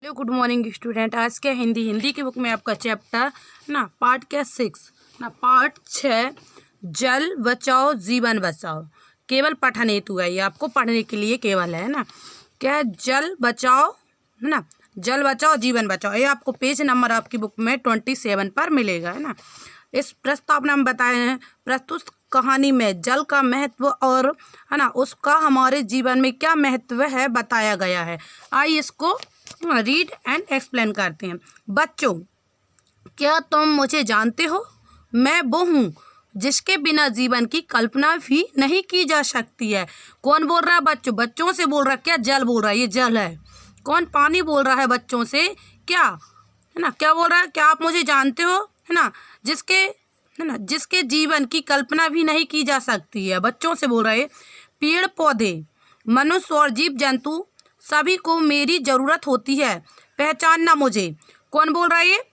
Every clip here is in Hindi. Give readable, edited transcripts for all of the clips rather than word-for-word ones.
Hello good morning student. आज क्या हिंदी की बुक में आपका चैप्टर ना पार्ट क्या 6 ना पार्ट 6 जल बचाओ जीवन बचाओ। केवल पठन हेतु है, ये आपको पढ़ने के लिए केवल है ना। क्या है? जल बचाओ है ना, जल बचाओ जीवन बचाओ। ये आपको पेज नंबर आपकी बुक में 27 पर मिलेगा है ना। इस प्रस्तावना में बताए हैं प्रस्तुत कहानी में जल का महत्व और है ना उसका हमारे जीवन में क्या महत्व है बताया गया है। आइए इसको रीड एंड एक्सप्लेन करते हैं। बच्चों, क्या तुम मुझे जानते हो? मैं वो हूँ जिसके बिना जीवन की कल्पना भी नहीं की जा सकती है। कौन बोल रहा है? बच्चों, बच्चों से बोल रहा है। क्या? जल बोल रहा है, ये जल है। कौन? पानी बोल रहा है बच्चों से। क्या है ना, क्या बोल रहा है? क्या आप मुझे जानते हो है ना, जिसके जीवन की कल्पना भी नहीं की जा सकती है। बच्चों से बोल रहे। पेड़ पौधे, मनुष्य और जीव जंतु सभी को मेरी जरूरत होती है। पहचानना मुझे। कौन बोल रहा है? ये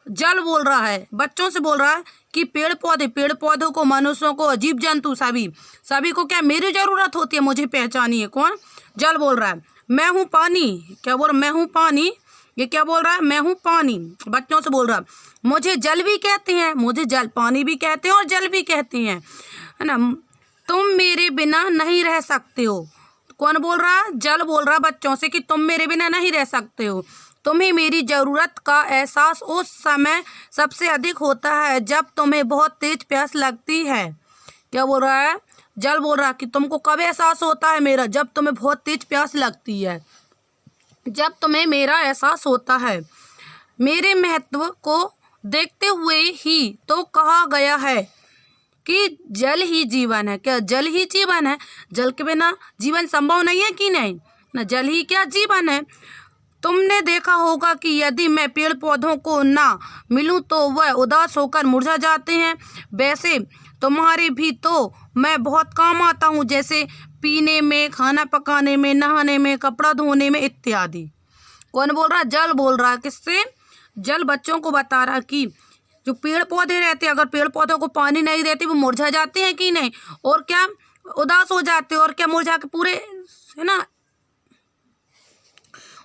जल बोल रहा है। बच्चों से बोल रहा है कि पेड़ पौधों को, मनुष्यों को, जीव जंतु सभी को क्या मेरी जरूरत होती है, मुझे पहचानिए। कौन? जल बोल रहा है। मैं हूँ पानी। क्या बोल रहा? मैं हूँ पानी। ये क्या बोल रहा है? मैं हूँ पानी। बच्चों से बोल रहा है। मुझे जल भी कहते हैं, मुझे जल पानी भी कहते हैं और जल भी कहते हैं है ना। तुम मेरे बिना नहीं रह सकते हो। कौन बोल रहा है? जल बोल रहा है बच्चों से कि तुम मेरे बिना नहीं रह सकते हो। तुम्हें मेरी ज़रूरत का एहसास उस समय सबसे अधिक होता है जब तुम्हें बहुत तेज प्यास लगती है। क्या बोल रहा है? जल बोल रहा है कि तुमको कब एहसास होता है मेरा? जब तुम्हें बहुत तेज प्यास लगती है, जब तुम्हें मेरा एहसास होता है। मेरे महत्व को देखते हुए ही तो कहा गया है कि जल ही जीवन है। क्या जल ही जीवन है? जल के बिना जीवन संभव नहीं है कि नहीं ना। जल ही क्या जीवन है। तुमने देखा होगा कि यदि मैं पेड़ पौधों को ना मिलूं तो वह उदास होकर मुरझा जाते हैं। वैसे तुम्हारे भी तो मैं बहुत काम आता हूँ, जैसे पीने में, खाना पकाने में, नहाने में, कपड़ा धोने में इत्यादि। कौन बोल रहा है? जल बोल रहा है। किससे? जल बच्चों को बता रहा कि जो पेड़ पौधे रहते हैं, अगर पेड़ पौधों को पानी नहीं देते वो मुरझा जाते हैं कि नहीं, और क्या उदास हो जाते हैं, और क्या मुरझा के पूरे है ना,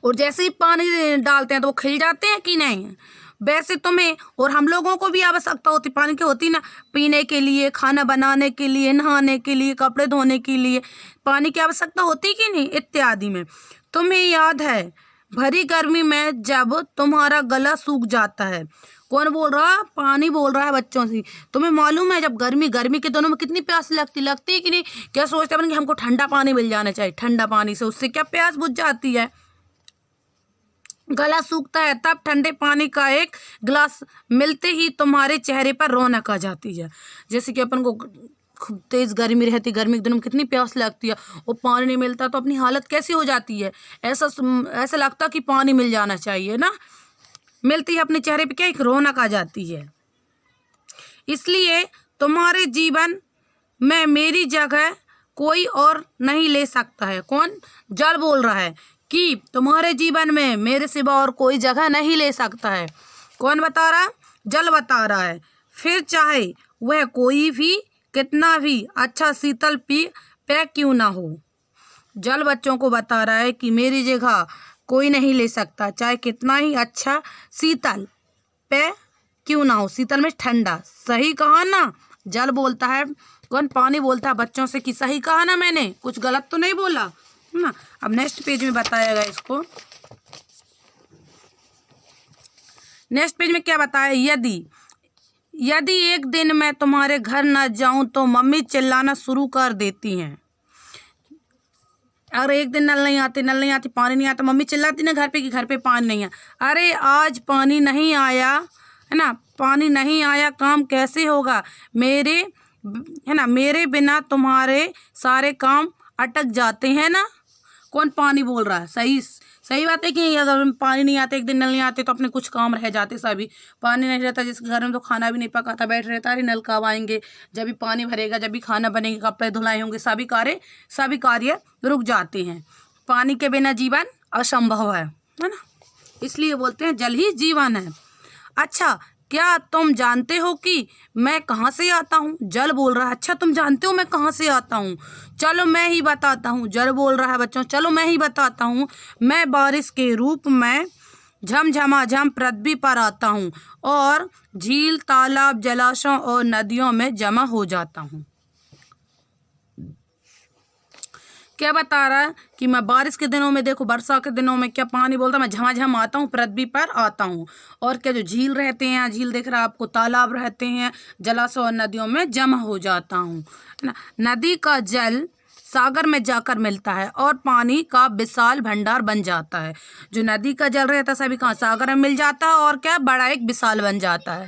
और जैसे ही पानी डालते हैं तो वो खिल जाते हैं कि नहीं। वैसे तुम्हें और हम लोगों को भी आवश्यकता होती पानी की, होती ना, पीने के लिए, खाना बनाने के लिए, नहाने के लिए, कपड़े धोने के लिए पानी की आवश्यकता होती कि नहीं इत्यादि में। तुम्हें याद है भरी गर्मी में जब तुम्हारा गला सूख जाता है। कौन बोल रहा है? पानी बोल रहा है बच्चों से। तुम्हें मालूम है जब गर्मी के दिनों में कितनी प्यास लगती है कि नहीं। क्या सोचते हैं कि हमको ठंडा पानी मिल जाना चाहिए, ठंडा पानी से उससे क्या प्यास बुझ जाती है, गला सूखता है। तब ठंडे पानी का एक गिलास मिलते ही तुम्हारे चेहरे पर रौनक आ जाती है। जैसे कि अपन को खूब तेज गर्मी रहती, गर्मी के दिनों में कितनी प्यास लगती है और पानी नहीं मिलता तो अपनी हालत कैसी हो जाती है। ऐसा लगता कि पानी मिल जाना चाहिए ना। मिलती है अपने चेहरे पे क्या एक रौनक आ जाती है। इसलिए तुम्हारे जीवन में मेरी जगह कोई और नहीं ले सकता है। कौन? जल बोल रहा है कि तुम्हारे जीवन में मेरे सिवा और कोई जगह नहीं ले सकता है। कौन बता रहा है? जल बता रहा है। फिर चाहे वह कोई भी कितना भी अच्छा शीतल पेय क्यों ना हो। जल बच्चों को बता रहा है कि मेरी जगह कोई नहीं ले सकता, चाहे कितना ही अच्छा शीतल पेय क्यों ना हो। शीतल में ठंडा। सही कहा ना? जल बोलता है। कौन? पानी बोलता है बच्चों से कि सही कहा ना, मैंने कुछ गलत तो नहीं बोला है ना। अब नेक्स्ट पेज में बताएगा इसको। नेक्स्ट पेज में क्या बताया? यदि एक दिन मैं तुम्हारे घर न जाऊं तो मम्मी चिल्लाना शुरू कर देती हैं। अगर एक दिन नल नहीं आती, पानी नहीं आता, मम्मी चिल्लाती ना घर पे कि घर पे पानी नहीं है। अरे आज पानी नहीं आया है ना, पानी नहीं आया, काम कैसे होगा मेरे है ना, मेरे बिना तुम्हारे सारे काम अटक जाते हैं ना। कौन? पानी बोल रहा है। सही बात है कि अगर पानी नहीं आते, एक दिन नल नहीं आते तो अपने कुछ काम रह जाते सभी। पानी नहीं रहता, जिसके घर में तो खाना भी नहीं पकाता, बैठ रहता है नल कब आएंगे, जब भी पानी भरेगा, जब भी खाना बनेगा, कपड़े धुलाई होंगे, सभी कार्य रुक जाते हैं। पानी के बिना जीवन असंभव है ना। इसलिए बोलते हैं जल ही जीवन है। अच्छा, क्या तुम जानते हो कि मैं कहाँ से आता हूँ? जल बोल रहा है। अच्छा, तुम जानते हो मैं कहाँ से आता हूँ? चलो मैं ही बताता हूँ। जल बोल रहा है बच्चों, चलो मैं ही बताता हूँ। मैं बारिश के रूप में झमझमाझम पृथ्वी पर आता हूँ और झील, तालाब, जलाशयों और नदियों में जमा हो जाता हूँ। क्या बता रहा है कि मैं बारिश के दिनों में, देखो वर्षा के दिनों में क्या पानी बोलता है, मैं झमाझम आता हूँ, पृथ्वी पर आता हूँ। और क्या जो झील रहते हैं, झील दिख रहा है आपको, तालाब रहते हैं, जलाशय और नदियों में जमा हो जाता हूँ, है ना। नदी का जल सागर में जाकर मिलता है और पानी का विशाल भंडार बन जाता है। जो नदी का जल रहता है सभी कहाँ, सागर में मिल जाता है और क्या बड़ा एक विशाल बन जाता है।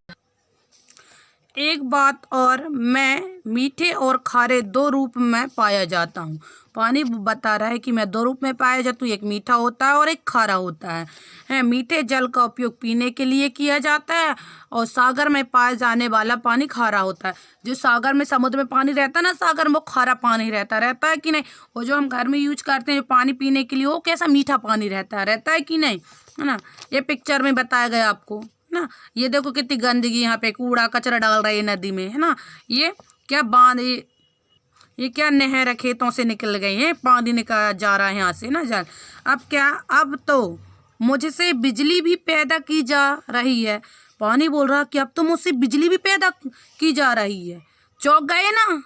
एक बात और, मैं मीठे और खारे दो रूप में पाया जाता हूँ। पानी बता रहा है कि मैं दो रूप में पाया जाता हूँ, एक मीठा होता है और एक खारा होता है। मीठे जल का उपयोग पीने के लिए किया जाता है और सागर में पाए जाने वाला पानी खारा होता है। जो सागर में, समुद्र में पानी रहता है ना सागर में, वो खारा पानी रहता है कि नहीं। और जो हम घर में यूज करते हैं जो पानी पीने के लिए, वो कैसा मीठा पानी रहता है कि नहीं, है ना। ये पिक्चर में बताया गया आपको ना। ये देखो कितनी गंदगी, यहाँ पे कूड़ा कचरा डाल रहा है नदी में, है ना। ये क्या बांध, ये क्या नहर खेतों से निकल गई है, पानी निकाला जा रहा है यहाँ से ना जल। अब क्या, अब तो मुझसे बिजली भी पैदा की जा रही है। पानी बोल रहा कि अब तो मुझसे बिजली भी पैदा की जा रही है। चौंक गए ना,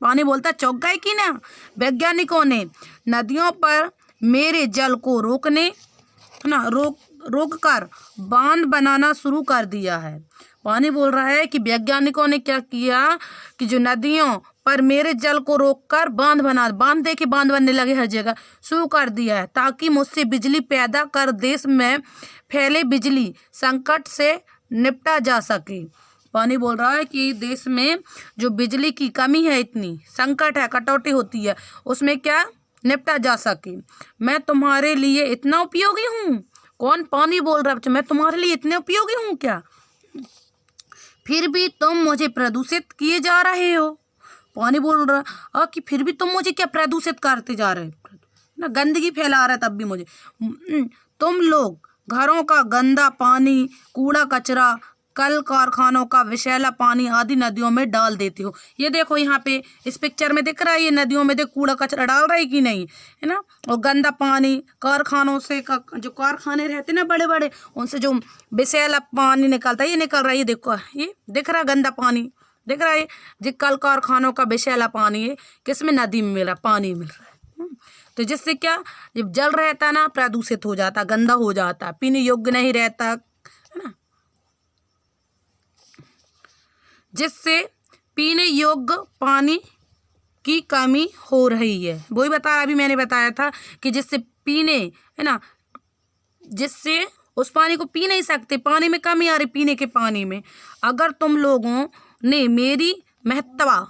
पानी बोलता चौंक गए कि ना। वैज्ञानिकों ने नदियों पर मेरे जल को रोकने, है ना, रोक कर बांध बनाना शुरू कर दिया है। पानी बोल रहा है कि वैज्ञानिकों ने क्या किया कि जो नदियों पर मेरे जल को रोककर बांध देखिए, बांध बनने लगे हर जगह, शुरू कर दिया है ताकि मुझसे बिजली पैदा कर देश में फैले बिजली संकट से निपटा जा सके। पानी बोल रहा है कि देश में जो बिजली की कमी है, इतनी संकट है, कटौती होती है, उसमें क्या निपटा जा सके। मैं तुम्हारे लिए इतना उपयोगी हूँ। कौन, पानी बोल रहा है, मैं तुम्हारे लिए इतने उपयोगी हूँ क्या, फिर भी तुम मुझे प्रदूषित किए जा रहे हो। पानी बोल रहा कि फिर भी तुम मुझे क्या प्रदूषित करते जा रहे हो ना, गंदगी फैला रहा है तब भी मुझे। तुम लोग घरों का गंदा पानी, कूड़ा कचरा, कल कारखानों का विषैला पानी आदि नदियों में डाल देते हो। ये देखो यहाँ पे इस पिक्चर में दिख रहा है, ये नदियों में देख कूड़ा कचरा डाल रहा है कि नहीं, है ना। और गंदा पानी कारखानों से जो कारखाने रहते हैं ना बड़े बड़े, उनसे जो विषैला पानी निकलता है, ये निकल रहा है। ये देखो, ये दिख रहा है गंदा पानी, दिख रहा है जो कल कारखानों का विषैला पानी है, किसमें, नदी में मिल रहा, पानी मिल रहा है। तो जिससे क्या, जब जल रहता है ना प्रदूषित हो जाता, गंदा हो जाता, पीने योग्य नहीं रहता, है ना। जिससे पीने योग्य पानी की कमी हो रही है। वही बताया, अभी मैंने बताया था कि जिससे पीने, है ना, जिससे उस पानी को पी नहीं सकते, पानी में कमी आ रही पीने के पानी में। अगर तुम लोगों ने मेरी महत्ता,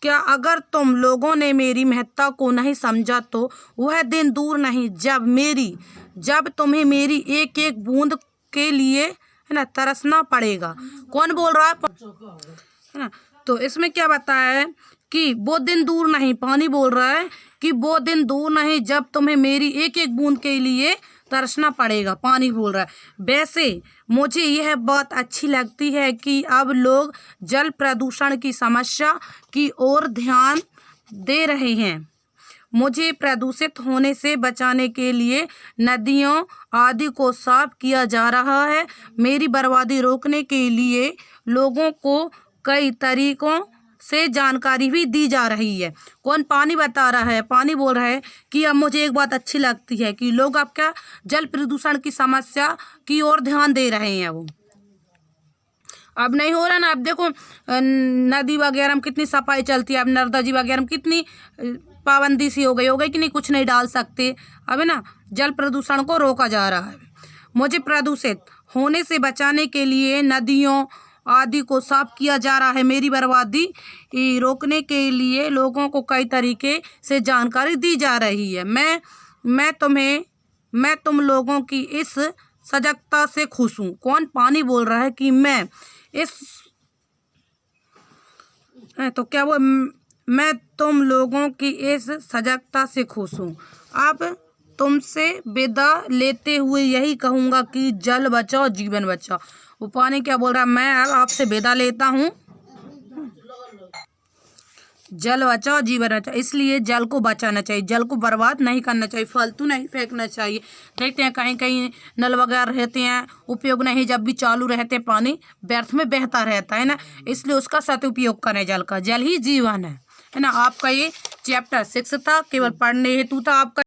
क्या अगर तुम लोगों ने मेरी महत्ता को नहीं समझा तो वह दिन दूर नहीं जब तुम्हें मेरी एक एक बूंद के लिए, है ना, तरसना पड़ेगा। कौन बोल रहा है ना। तो इसमें क्या बताया है कि वो दिन दूर नहीं, पानी बोल रहा है कि वो दिन दूर नहीं जब तुम्हें मेरी एक एक बूंद के लिए तरसना पड़ेगा। पानी बोल रहा है। वैसे मुझे यह बात अच्छी लगती है कि अब लोग जल प्रदूषण की समस्या की ओर ध्यान दे रहे हैं। मुझे प्रदूषित होने से बचाने के लिए नदियों आदि को साफ किया जा रहा है। मेरी बर्बादी रोकने के लिए लोगों को कई तरीकों से जानकारी भी दी जा रही है। कौन, पानी बता रहा है। पानी बोल रहा है कि अब मुझे एक बात अच्छी लगती है कि लोग अब क्या जल प्रदूषण की समस्या की ओर ध्यान दे रहे हैं। वो अब नहीं हो रहा ना। अब देखो नदी वगैरह में कितनी सफाई चलती है, अब नर्मदा जी वगैरह में कितनी पाबंदी सी हो गई कि नहीं, कुछ नहीं डाल सकते अब, है ना। जल प्रदूषण को रोका जा रहा है। मुझे प्रदूषित होने से बचाने के लिए नदियों आदि को साफ किया जा रहा है। मेरी बर्बादी रोकने के लिए लोगों को कई तरीके से जानकारी दी जा रही है। मैं तुम लोगों की इस सजगता से खुश हूँ। कौन, पानी बोल रहा है कि मैं इस, तो क्या वो, मैं तुम लोगों की इस सजगता से खुश हूँ। अब तुमसे विदा लेते हुए यही कहूँगा कि जल बचाओ, जीवन बचाओ। वो पानी क्या बोल रहा है, मैं अब आपसे विदा लेता हूँ। जल बचाओ जीवन बचाओ, इसलिए जल को बचाना चाहिए, जल को बर्बाद नहीं करना चाहिए, फालतू नहीं फेंकना चाहिए। देखते हैं कहीं कहीं नल वगैरह रहते हैं, उपयोग नहीं, जब भी चालू रहते पानी व्यर्थ में बहता रहता है ना, इसलिए उसका सदुपयोग करें जल का, जल ही जीवन है ना। आपका ये चैप्टर 6 था, केवल पढ़ने हेतु था आपका,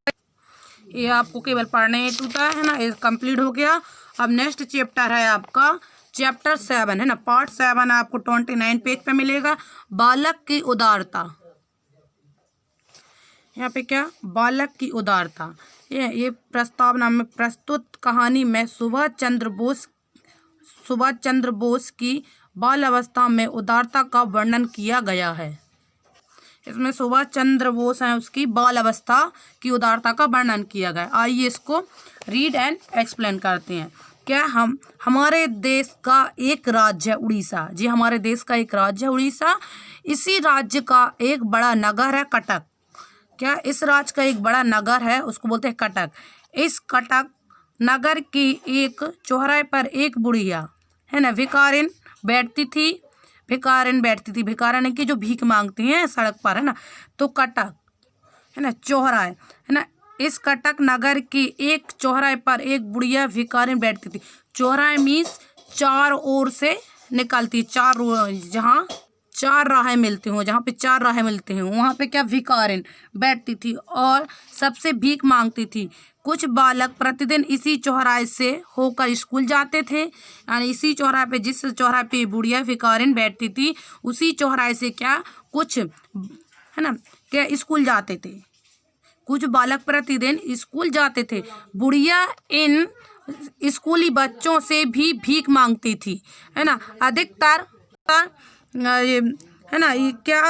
ये आपको केवल पढ़ने हेतु था, है ना। ये कंप्लीट हो गया। अब नेक्स्ट चैप्टर है आपका चैप्टर 7, है ना। पार्ट 7 आपको 29 पेज पे मिलेगा। बालक की उदारता, यहाँ पे क्या, बालक की उदारता। ये प्रस्तावना में प्रस्तुत कहानी में सुभाष चंद्र बोस की बाल अवस्था में उदारता का वर्णन किया गया है। इसमें सुभाष चंद्र बोस है, उसकी बाल अवस्था की उदारता का वर्णन किया गया। आइए इसको रीड एंड एक्सप्लेन करते हैं। क्या हमारे देश का एक राज्य है उड़ीसा, जी हमारे देश का एक राज्य है उड़ीसा। इसी राज्य का एक बड़ा नगर है कटक। क्या, इस राज्य का एक बड़ा नगर है, उसको बोलते हैं कटक। इस कटक नगर की एक चौराहे पर एक बुढ़िया, है ना, भिखारिन बैठती थी। भिखारिन की जो भीख मांगती हैं सड़क पर, है ना। तो कटक, है ना, चौराहे, है ना। इस कटक नगर की एक चौराहे पर एक बुढ़िया भिखारिन बैठती थी। चौराहे मीन्स चार ओर से निकलती, जहाँ चार राहें मिलती हों, जहाँ पे चार राहें मिलती हैं वहाँ पे क्या, भिखारिन बैठती थी और सबसे भीख मांगती थी। कुछ बालक प्रतिदिन इसी चौराहे से होकर स्कूल जाते थे, यानी इसी चौराहे पे, जिस चौराहे पे बुढ़िया भिखारिन बैठती थी, उसी चौराहे से क्या कुछ, है ना, क्या स्कूल जाते थे। कुछ बालक प्रतिदिन स्कूल जाते थे। बुढ़िया इन स्कूली बच्चों से भी भीख मांगती थी, है ना। अधिकतर है ना, ये क्या,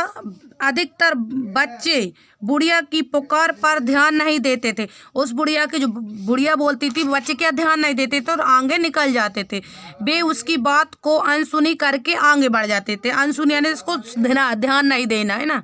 अधिकतर बच्चे बुढ़िया की पुकार पर ध्यान नहीं देते थे। उस बुढ़िया की जो बुढ़िया बोलती थी, बच्चे क्या ध्यान नहीं देते थे और आगे निकल जाते थे। वे उसकी बात को अनसुनी करके आगे बढ़ जाते थे। अनसुनी यानी इसको ध्यान नहीं देना, है ना।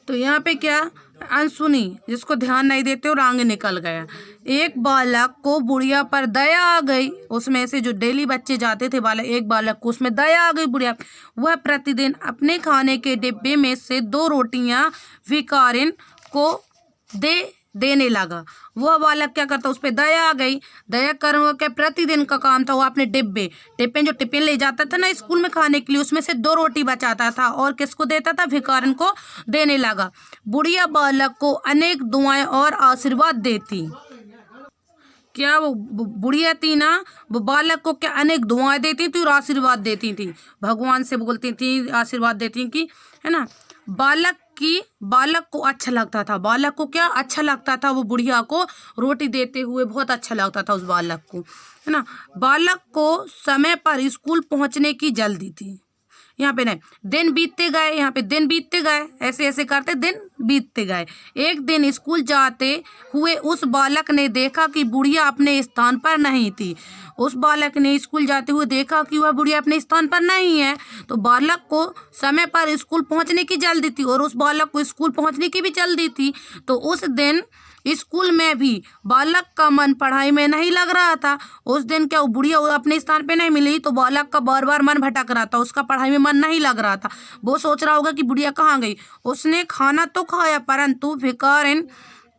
तो यहाँ पे क्या, अनसुनी, जिसको ध्यान नहीं देते और आगे निकल गया। एक बालक को बुढ़िया पर दया आ गई। उसमें से जो डेली बच्चे जाते थे बालक, एक बालक को उसमें दया आ गई बुढ़िया। वह प्रतिदिन अपने खाने के डिब्बे में से 2 रोटियां भिखारिन को देने लगा। वह बालक क्या करता, उस पर दया आ गई। दया करने का प्रतिदिन का काम था, वो अपने टिफिन जो टिफिन ले जाता था ना स्कूल में खाने के लिए, उसमें से 2 रोटी बचाता था और किसको देता था, भिखारिन को देने लगा। बुढ़िया बालक को अनेक दुआएं और आशीर्वाद देती। क्या, वो बुढ़िया थी ना, वो बालक को क्या अनेक दुआएं देती थी और आशीर्वाद देती थी, भगवान से बोलती थी, आशीर्वाद देती कि, है ना। बालक को अच्छा लगता था, बालक को क्या अच्छा लगता था, वो बुढ़िया को रोटी देते हुए बहुत अच्छा लगता था उस बालक को, है ना। बालक को समय पर स्कूल पहुंचने की जल्दी थी। यहाँ पे नहीं, दिन बीतते गए, यहाँ पे दिन बीतते गए, ऐसे ऐसे करते दिन बीतते गए। एक दिन स्कूल जाते हुए उस बालक ने देखा कि बुढ़िया अपने स्थान पर नहीं थी। उस बालक ने स्कूल जाते हुए देखा कि वह बुढ़िया अपने स्थान पर नहीं है। तो बालक को समय पर स्कूल पहुंचने की जल्दी थी और उस बालक को स्कूल पहुंचने की भी जल्दी थी। तो उस दिन स्कूल में भी बालक का मन पढ़ाई में नहीं लग रहा था। उस दिन क्या, वो बुढ़िया अपने स्थान पे नहीं मिली, तो बालक का बार बार मन भटक रहा था, उसका पढ़ाई में मन नहीं लग रहा था। वो सोच रहा होगा कि बुढ़िया कहाँ गई। उसने खाना तो खाया, परंतु भिखारिन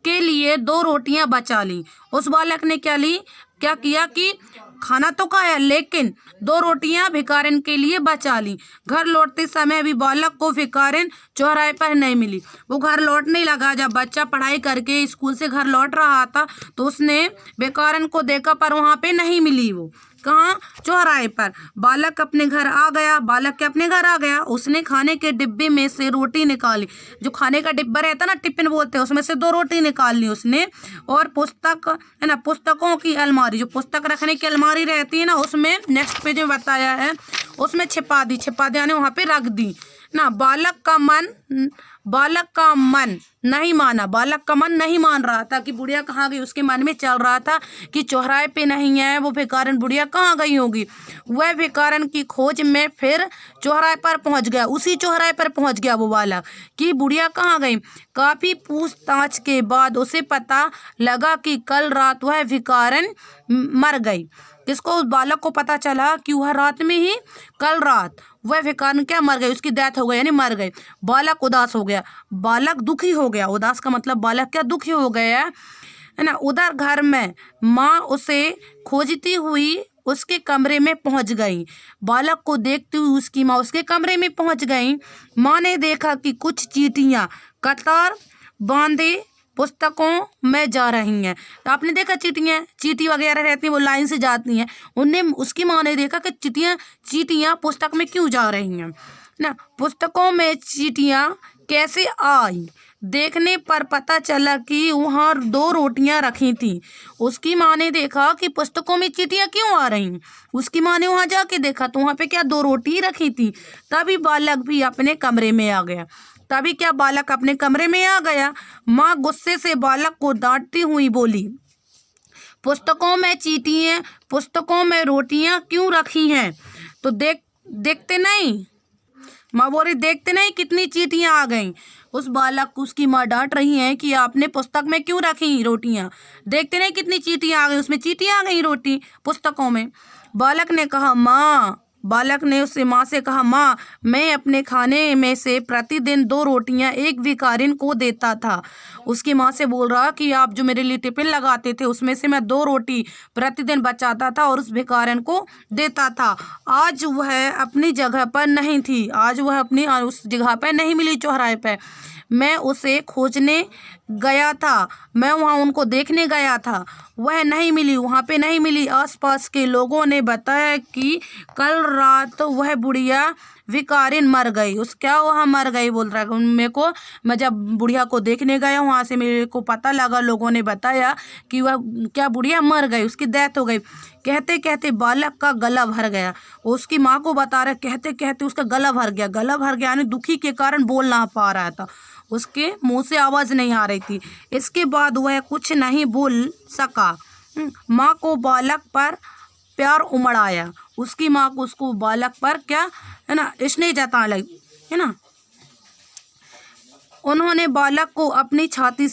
के लिए 2 रोटियां बचा ली। उस बालक ने क्या किया कि खाना तो खाया, लेकिन 2 रोटियां भिखारिन के लिए बचा ली। घर लौटते समय भी बालक को भिखारिन चौराहे पर नहीं मिली। वो घर लौटने लगा, जब बच्चा पढ़ाई करके स्कूल से घर लौट रहा था तो उसने भिखारिन को देखा, पर वहाँ पे नहीं मिली। वो कहाँ, चौराहे पर। बालक के अपने घर आ गया। उसने खाने के डिब्बे में से रोटी निकाली, जो खाने का डिब्बा रहता ना, टिफिन बोलते हैं, उसमें से 2 रोटी निकाल ली उसने। और पुस्तक, है ना, पुस्तकों की अलमारी, जो पुस्तक रखने की अलमारी रहती है ना, उसमें नेक्स्ट पेज में बताया है, उसमें छिपा दी यानी वहाँ पे रख दी ना। बालक का मन नहीं माना, बालक का मन नहीं मान रहा था कि बुढ़िया कहाँ गई। उसके मन में चल रहा था कि चौराहे पे नहीं है, वो भिखारिन बुढ़िया कहाँ गई होगी। वह भिखारिन की खोज में फिर चौराहे पर पहुंच गया। उसी चौराहे पर पहुंच गया वो बालक कि बुढ़िया कहाँ गई। काफ़ी पूछताछ के बाद उसे पता लगा कि कल रात वह भिखारिन मर गई। किसको? उस बालक को पता चला कि वह रात में ही, कल रात वह भिखारिन क्या मर गई, उसकी डेथ हो गई, यानी मर गई। बालक उदास हो गया, बालक दुखी हो गया। उदास का मतलब बालक क्या, दुखी हो गया है ना। उधर घर में माँ उसे खोजती हुई उसके कमरे में पहुंच गई। बालक को देखती हुई उसकी माँ उसके कमरे में पहुंच गई। माँ ने देखा कि कुछ चींटियां कतार बांधे पुस्तकों में जा रही हैं। तो आपने देखा चींटी वगैरह रहती हैं, वो लाइन से जाती हैं। उनने, उसकी माँ ने देखा कि चींटियां पुस्तक में क्यों जा रही हैं ना। पुस्तकों में चींटियां कैसे आई, देखने पर पता चला कि वहाँ 2 रोटियां रखी थी। उसकी माँ ने देखा कि पुस्तकों में चींटियां क्यों आ रही। उसकी माँ ने वहाँ जाके देखा तो वहाँ पे क्या 2 रोटी रखी थी। तभी बालक भी अपने कमरे में आ गया। तभी क्या बालक अपने कमरे में आ गया। माँ गुस्से से बालक को डांटती हुई बोली, पुस्तकों में चींटियां, पुस्तकों में रोटियां क्यों रखी हैं? तो देखते नहीं। माँ बोली, देखते नहीं कितनी चींटियां आ गईं। उस बालक को उसकी माँ डांट रही है कि आपने पुस्तक में क्यों रखी रोटियां, देखते नहीं कितनी चींटियां आ गई, उसमें चींटियां आ गई रोटी पुस्तकों में। बालक ने उससे माँ से कहा, माँ मैं अपने खाने में से प्रतिदिन 2 रोटियां एक भिखारिन को देता था। उसकी माँ से बोल रहा कि आप जो मेरे लिए टिफिन लगाते थे उसमें से मैं 2 रोटी प्रतिदिन बचाता था और उस भिखारिन को देता था। आज वह अपनी जगह पर नहीं थी, आज वह अपनी उस जगह पर नहीं मिली चौराहे पर। मैं उसे खोजने गया था, मैं वहाँ उनको देखने गया था, वह नहीं मिली, वहाँ पे नहीं मिली। आसपास के लोगों ने बताया कि कल रात वह बुढ़िया भिखारिन मर गई। क्या वहाँ मर गई बोल रहा है मेरे को। मैं जब बुढ़िया को देखने गया वहाँ से मेरे को पता लगा, लोगों ने बताया कि वह क्या बुढ़िया मर गई, उसकी डेथ हो गई। कहते कहते बालक का गला भर गया। उसकी माँ को बता रहा, कहते कहते उसका गला भर गया। गला भर गया यानी दुखी के कारण बोल ना पा रहा था, उसके मुंह से आवाज़ नहीं आ रही थी। इसके बाद वह कुछ नहीं बोल सका। माँ को बालक पर प्यार उमड़ आया। उसकी माँ को उसको बालक पर क्या है ना स्नेह जताने लगी है ना। उन्होंने बालक को अपनी छाती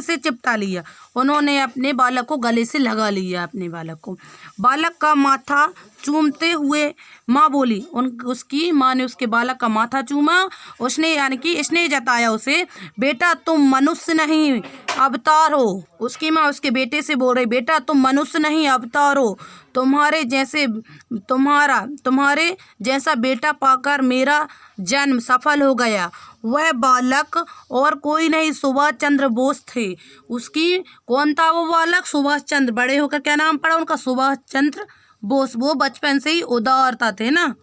से चिपटा लिया। उन्होंने अपने बालक को गले से लगा लिया। अपने बालक को, बालक का माथा चूमते हुए माँ बोली, उसकी माँ ने उसके बालक का माथा चूमा। उसने यानी कि स्नेह जताया उसे, बेटा तुम मनुष्य नहीं अवतार हो। उसकी माँ उसके बेटे से बोल रही, बेटा तुम मनुष्य नहीं अवतार हो। तुम्हारे जैसा बेटा पाकर मेरा जन्म सफल हो गया। वह बालक और कोई नहीं, सुभाष चंद्र बोस थे। उसकी कौन था वो बालक? सुभाष चंद्र। बड़े होकर क्या नाम पड़ा उनका? सुभाष चंद्र बोस। वो बचपन से ही उदारता थे ना,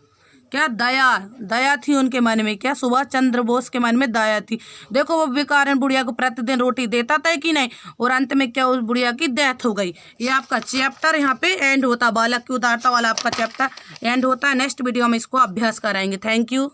क्या दया थी उनके मन में। क्या सुभाष चंद्र बोस के मन में दया थी। देखो वो भिखारिन बुढ़िया को प्रतिदिन रोटी देता था कि नहीं, और अंत में क्या उस बुढ़िया की डेथ हो गई। ये आपका चैप्टर यहाँ पे एंड होता, बालक की उदारता वाला आपका चैप्टर एंड होता है। नेक्स्ट वीडियो में इसको अभ्यास कराएंगे। Thank you.